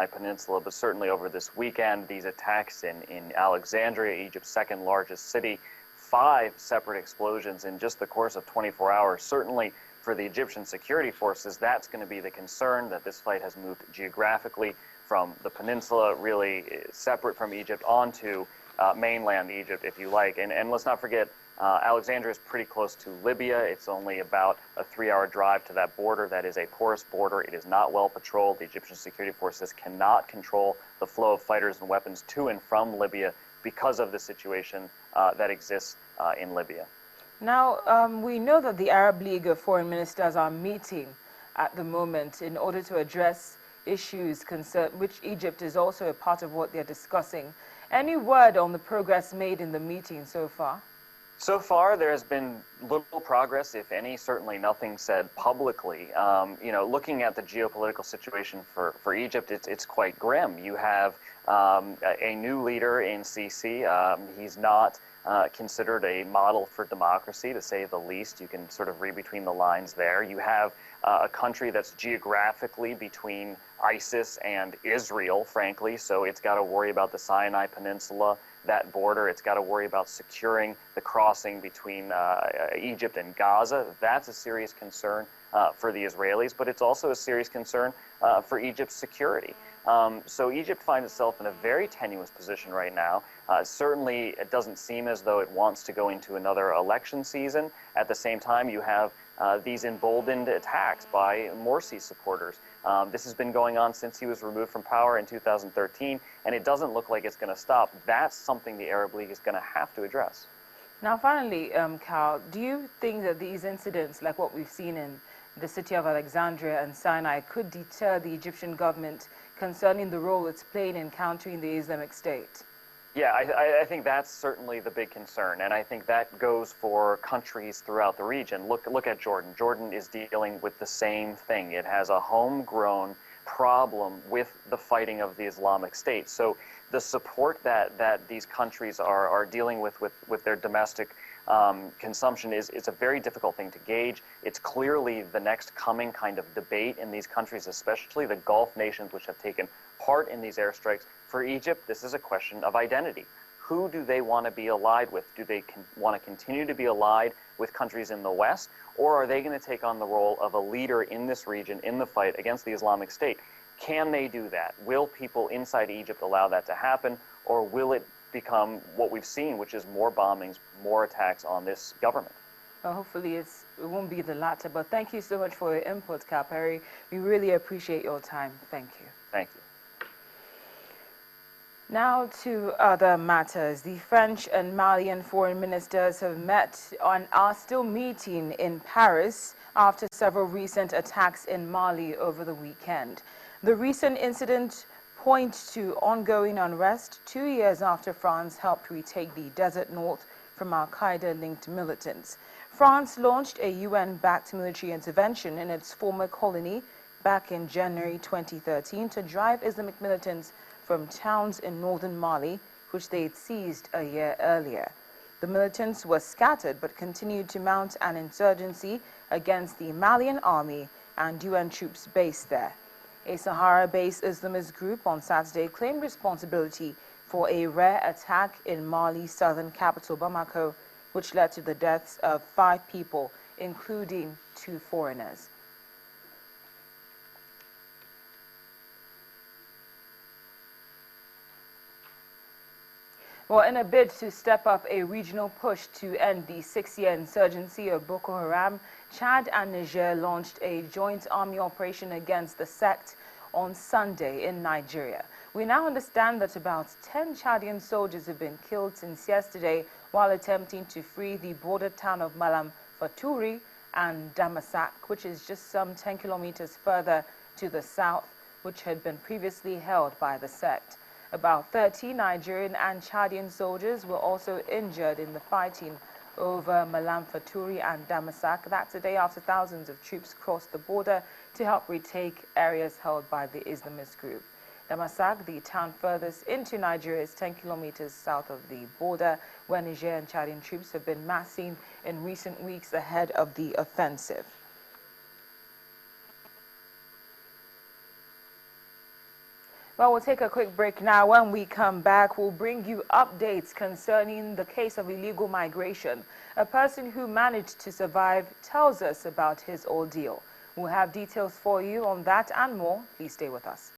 Peninsula, but certainly over this weekend, these attacks in Alexandria, Egypt's second largest city, 5 separate explosions in just the course of 24 hours. Certainly for the Egyptian security forces, that's going to be the concern, that this fight has moved geographically from the peninsula, really separate from Egypt, onto mainland Egypt, if you like. And let's not forget, Alexandria is pretty close to Libya. It's only about a 3-hour drive to that border. That is a porous border. It is not well patrolled. The Egyptian security forces cannot control the flow of fighters and weapons to and from Libya because of the situation that exists in Libya. Now, we know that the Arab League of foreign ministers are meeting at the moment in order to address issues which Egypt is also a part of what they're discussing. Any word on the progress made in the meeting so far? So far, there has been little progress, if any, certainly nothing said publicly. Looking at the geopolitical situation for Egypt, it's quite grim. You have a new leader in Sisi. He's not considered a model for democracy, to say the least. You can sort of read between the lines there. You have a country that's geographically between ISIS and Israel, frankly, so it's got to worry about the Sinai Peninsula, that border. It's got to worry about securing the crossing between Egypt and Gaza. That's a serious concern for the Israelis, but it's also a serious concern for Egypt's security. So Egypt finds itself in a very tenuous position right now. Certainly, it doesn't seem as though it wants to go into another election season. At the same time, you have these emboldened attacks by Morsi supporters. This has been going on since he was removed from power in 2013, and it doesn't look like it's going to stop. That's something the Arab League is going to have to address. Now, finally, Cal, do you think that these incidents, like what we've seen in the city of Alexandria and Sinai, could deter the Egyptian government concerning the role it's playing in countering the Islamic State? Yeah, I think that's certainly the big concern, and I think that goes for countries throughout the region. Look at Jordan. Jordan is dealing with the same thing. It has a homegrown problem with the fighting of the Islamic State. So the support that these countries are dealing with their domestic consumption is a very difficult thing to gauge. It's clearly the next coming kind of debate in these countries, especially the Gulf nations which have taken part in these airstrikes. For Egypt, this is a question of identity. Who do they want to be allied with? Do they want to continue to be allied with countries in the West, or are they going to take on the role of a leader in this region in the fight against the Islamic State? Can they do that? Will people inside Egypt allow that to happen, or will it become what we've seen, which is more bombings, more attacks on this government? Well, hopefully it won't be the latter, but thank you so much for your input, Cal Perry. We really appreciate your time. Thank you. Thank you. Now to other matters. The French and Malian foreign ministers have met and are still meeting in Paris after several recent attacks in Mali over the weekend. The recent incident points to ongoing unrest 2 years after France helped retake the desert north from al-Qaeda-linked militants. France launched a UN-backed military intervention in its former colony back in January 2013 to drive Islamic militants from towns in northern Mali, which they had seized a year earlier. The militants were scattered but continued to mount an insurgency against the Malian army and UN troops based there. A Sahara-based Islamist group on Saturday claimed responsibility for a rare attack in Mali's southern capital, Bamako, which led to the deaths of 5 people, including 2 foreigners. Well, in a bid to step up a regional push to end the 6-year insurgency of Boko Haram, Chad and Niger launched a joint army operation against the sect on Sunday in Nigeria. We now understand that about 10 Chadian soldiers have been killed since yesterday while attempting to free the border town of Malam Faturi and Damasak, which is just some 10 kilometers further to the south, which had been previously held by the sect. About 30 Nigerian and Chadian soldiers were also injured in the fighting over Malam Faturi and Damasak. That's a day after thousands of troops crossed the border to help retake areas held by the Islamist group. Damasak, the town furthest into Nigeria, is 10 kilometers south of the border, where Niger and Chadian troops have been massing in recent weeks ahead of the offensive. Well, we'll take a quick break now. When we come back, we'll bring you updates concerning the case of illegal migration. A person who managed to survive tells us about his ordeal. We'll have details for you on that and more. Please stay with us.